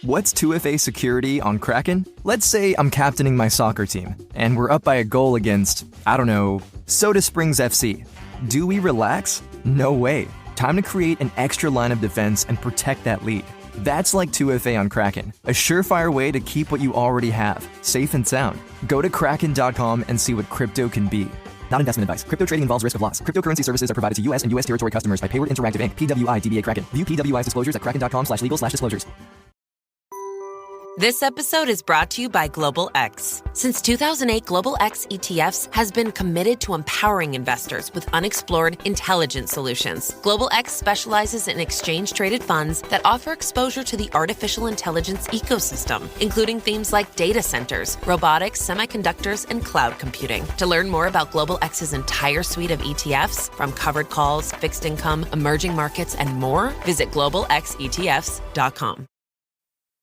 What's 2FA security on Kraken? Let's say I'm captaining my soccer team, and we're up by a goal against, Soda Springs FC. Do we relax? No way. Time to create an extra line of defense and protect that lead. That's like 2FA on Kraken, a surefire way to keep what you already have, safe and sound. Go to kraken.com and see what crypto can be. Not investment advice. Crypto trading involves risk of loss. Cryptocurrency services are provided to U.S. and U.S. territory customers by Payward Interactive Inc., PWI, DBA Kraken. View PWI's disclosures at kraken.com/legal/disclosures. This episode is brought to you by Global X. Since 2008, Global X ETFs has been committed to empowering investors with unexplored, intelligent solutions. Global X specializes in exchange-traded funds that offer exposure to the artificial intelligence ecosystem, including themes like data centers, robotics, semiconductors, and cloud computing. To learn more about Global X's entire suite of ETFs, from covered calls, fixed income, emerging markets, and more, visit globalxetfs.com.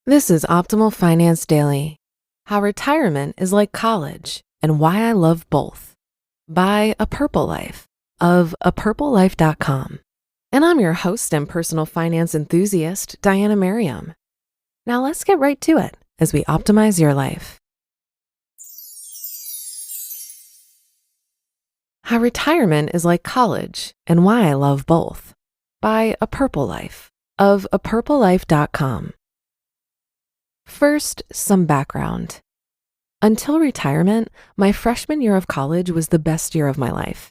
This is Optimal Finance Daily, How Retirement is Like College and Why I Love Both, by A Purple Life of apurplelife.com. And I'm your host and personal finance enthusiast, Diana Merriam. Now let's get right to it as we optimize your life. How Retirement is Like College and Why I Love Both, by A Purple Life of apurplelife.com. First, some background. Until retirement, my freshman year of college was the best year of my life.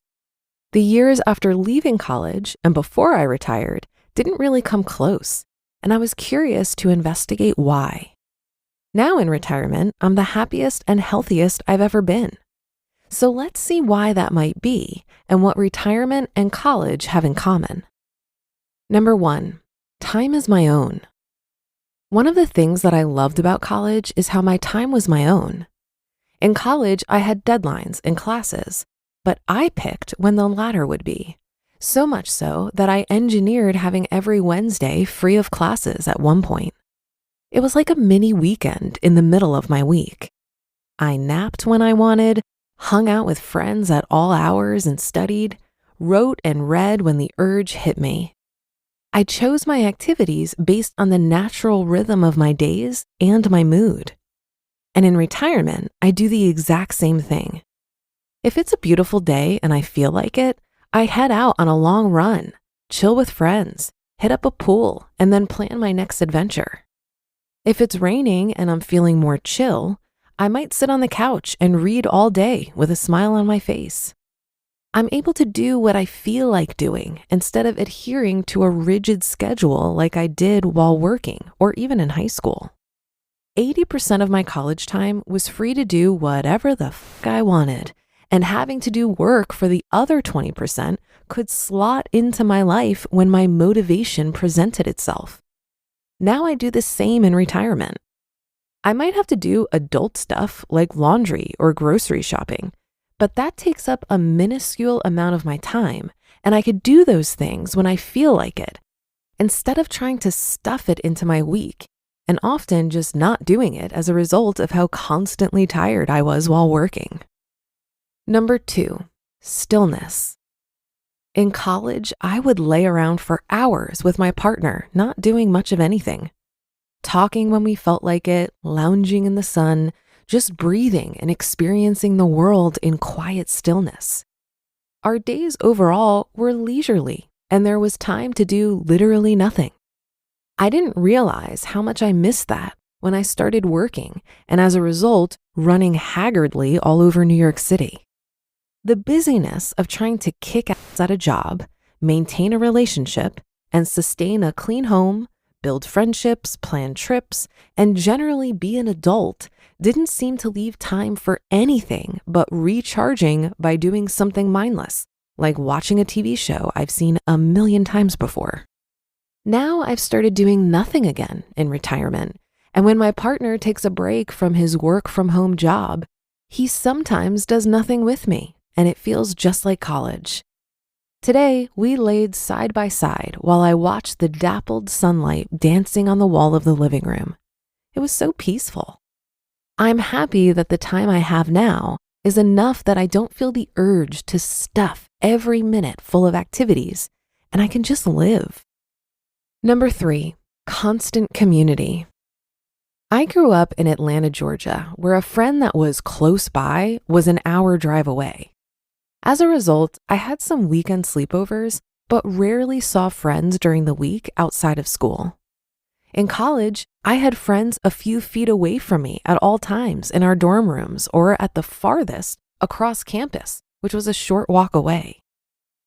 The years after leaving college and before I retired didn't really come close, and I was curious to investigate why. Now in retirement, I'm the happiest and healthiest I've ever been. So let's see why that might be and what retirement and college have in common. Number 1, time is my own. One of the things that I loved about college is how my time was my own. In college, I had deadlines and classes, but I picked when the latter would be. So much so that I engineered having every Wednesday free of classes at one point. It was like a mini weekend in the middle of my week. I napped when I wanted, hung out with friends at all hours and studied, wrote and read when the urge hit me. I chose my activities based on the natural rhythm of my days and my mood. And in retirement, I do the exact same thing. If it's a beautiful day and I feel like it, I head out on a long run, chill with friends, hit up a pool, and then plan my next adventure. If it's raining and I'm feeling more chill, I might sit on the couch and read all day with a smile on my face. I'm able to do what I feel like doing instead of adhering to a rigid schedule like I did while working or even in high school. 80% of my college time was free to do whatever the fuck I wanted, and having to do work for the other 20% could slot into my life when my motivation presented itself. Now I do the same in retirement. I might have to do adult stuff like laundry or grocery shopping, but that takes up a minuscule amount of my time, and I could do those things when I feel like it, instead of trying to stuff it into my week, and often just not doing it as a result of how constantly tired I was while working. Number 2, stillness. In college, I would lay around for hours with my partner, not doing much of anything. Talking when we felt like it, lounging in the sun, just breathing and experiencing the world in quiet stillness. Our days overall were leisurely, and there was time to do literally nothing. I didn't realize how much I missed that when I started working, and as a result, running haggardly all over New York City. The busyness of trying to kick ass at a job, maintain a relationship, and sustain a clean home, build friendships, plan trips, and generally be an adult didn't seem to leave time for anything but recharging by doing something mindless, like watching a TV show I've seen a million times before. Now I've started doing nothing again in retirement, and when my partner takes a break from his work-from-home job, he sometimes does nothing with me, and it feels just like college. Today, we laid side by side while I watched the dappled sunlight dancing on the wall of the living room. It was so peaceful. I'm happy that the time I have now is enough that I don't feel the urge to stuff every minute full of activities, and I can just live. Number 3, constant community. I grew up in Atlanta, Georgia, where a friend that was close by was an hour drive away. As a result, I had some weekend sleepovers, but rarely saw friends during the week outside of school. In college, I had friends a few feet away from me at all times in our dorm rooms or at the farthest across campus, which was a short walk away.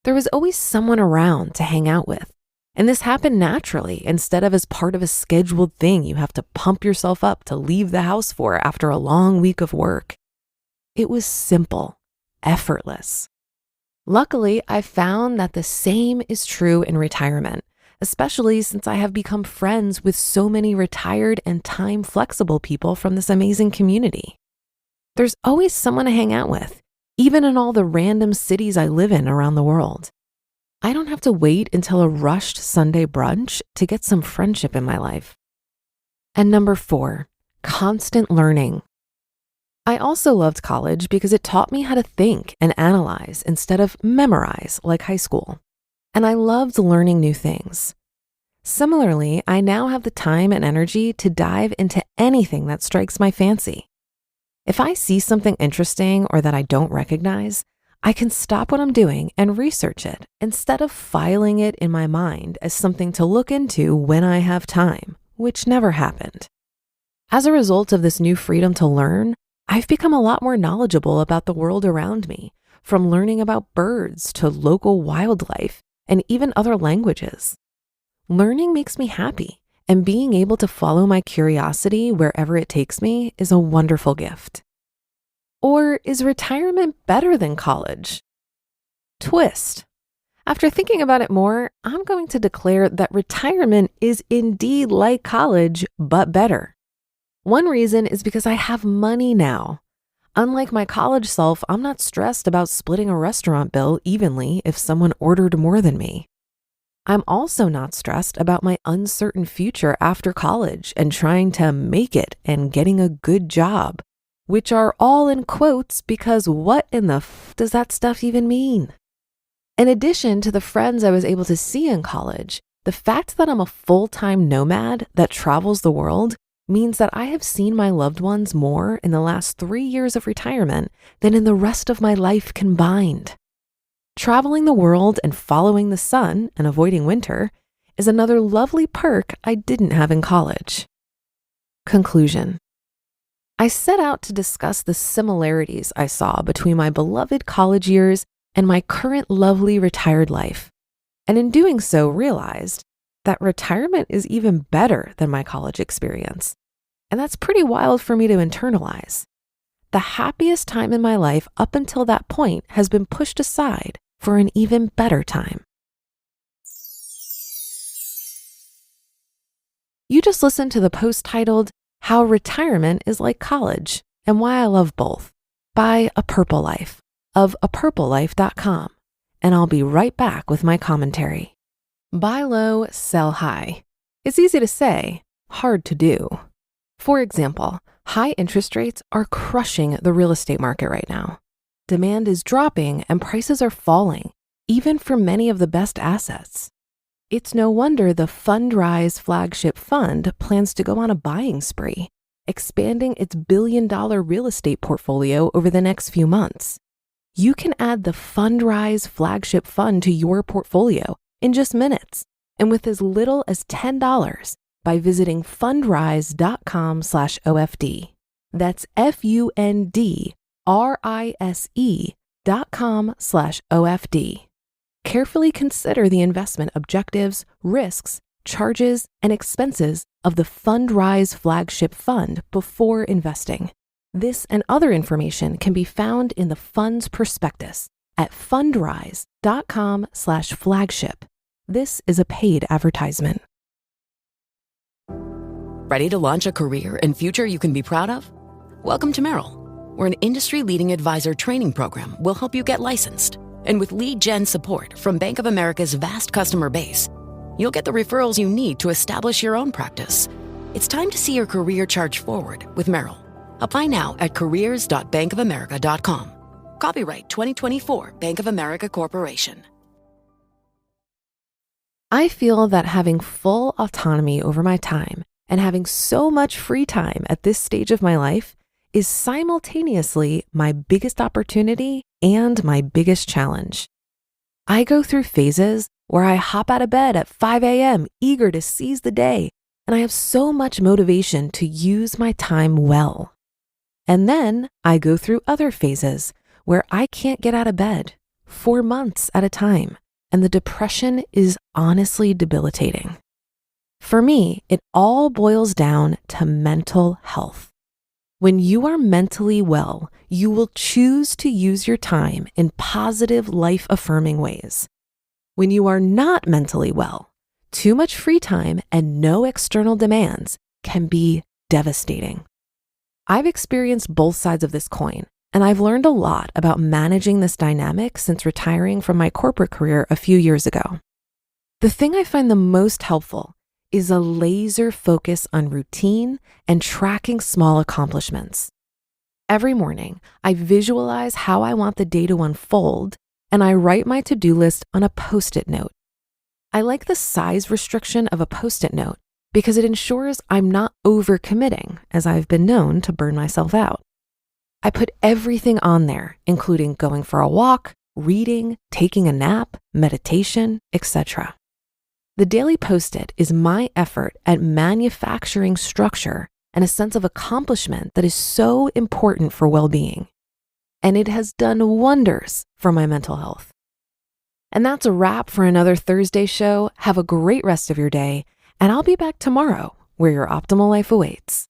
There was always someone around to hang out with, and this happened naturally instead of as part of a scheduled thing you have to pump yourself up to leave the house for after a long week of work. It was simple, effortless. Luckily, I found that the same is true in retirement, especially since I have become friends with so many retired and time-flexible people from this amazing community. There's always someone to hang out with, even in all the random cities I live in around the world. I don't have to wait until a rushed Sunday brunch to get some friendship in my life. And number 4, constant learning. I also loved college because it taught me how to think and analyze instead of memorize like high school. And I loved learning new things. Similarly, I now have the time and energy to dive into anything that strikes my fancy. If I see something interesting or that I don't recognize, I can stop what I'm doing and research it instead of filing it in my mind as something to look into when I have time, which never happened. As a result of this new freedom to learn, I've become a lot more knowledgeable about the world around me, from learning about birds to local wildlife and even other languages. Learning makes me happy, and being able to follow my curiosity wherever it takes me is a wonderful gift. Or is retirement better than college? Twist. After thinking about it more, I'm going to declare that retirement is indeed like college, but better. One reason is because I have money now. Unlike my college self, I'm not stressed about splitting a restaurant bill evenly if someone ordered more than me. I'm also not stressed about my uncertain future after college and trying to make it and getting a good job, which are all in quotes because what in the does that stuff even mean? In addition to the friends I was able to see in college, the fact that I'm a full-time nomad that travels the world means that I have seen my loved ones more in the last 3 years of retirement than in the rest of my life combined. Traveling the world and following the sun and avoiding winter is another lovely perk I didn't have in college. Conclusion. I set out to discuss the similarities I saw between my beloved college years and my current lovely retired life, and in doing so realized that retirement is even better than my college experience. And that's pretty wild for me to internalize. The happiest time in my life up until that point has been pushed aside for an even better time. You just listened to the post titled, How Retirement is Like College and Why I Love Both by A Purple Life of apurplelife.com. And I'll be right back with my commentary. Buy low, sell high. It's easy to say, hard to do. For example, high interest rates are crushing the real estate market right now. Demand is dropping and prices are falling, even for many of the best assets. It's no wonder the F.I.R.E flagship fund plans to go on a buying spree, expanding its billion-dollar real estate portfolio over the next few months. You can add the F.I.R.E flagship fund to your portfolio in just minutes and with as little as $10 by visiting fundrise.com/OFD. That's FUNDRISE.com/OFD. Carefully consider the investment objectives, risks, charges, and expenses of the F.I.R.E flagship fund before investing. This and other information can be found in the fund's prospectus at fundrise.com/flagship. This is a paid advertisement. Ready to launch a career and future you can be proud of? Welcome to Merrill, where an industry-leading advisor training program will help you get licensed. And with lead gen support from Bank of America's vast customer base, you'll get the referrals you need to establish your own practice. It's time to see your career charge forward with Merrill. Apply now at careers.bankofamerica.com. Copyright 2024 Bank of America Corporation. I feel that having full autonomy over my time And having so much free time at this stage of my life is simultaneously my biggest opportunity and my biggest challenge. I go through phases where I hop out of bed at 5 a.m., eager to seize the day, and I have so much motivation to use my time well. And then I go through other phases where I can't get out of bed for months at a time, and the depression is honestly debilitating. For me, it all boils down to mental health. When you are mentally well, you will choose to use your time in positive, life-affirming ways. When you are not mentally well, too much free time and no external demands can be devastating. I've experienced both sides of this coin, and I've learned a lot about managing this dynamic since retiring from my corporate career a few years ago. The thing I find the most helpful is a laser focus on routine and tracking small accomplishments. Every morning, I visualize how I want the day to unfold, and I write my to-do list on a Post-it note. I like the size restriction of a Post-it note because it ensures I'm not overcommitting, as I've been known to burn myself out. I put everything on there, including going for a walk, reading, taking a nap, meditation, etc. The daily Post-it is my effort at manufacturing structure and a sense of accomplishment that is so important for well-being. And it has done wonders for my mental health. And that's a wrap for another Thursday show. Have a great rest of your day, and I'll be back tomorrow where your optimal life awaits.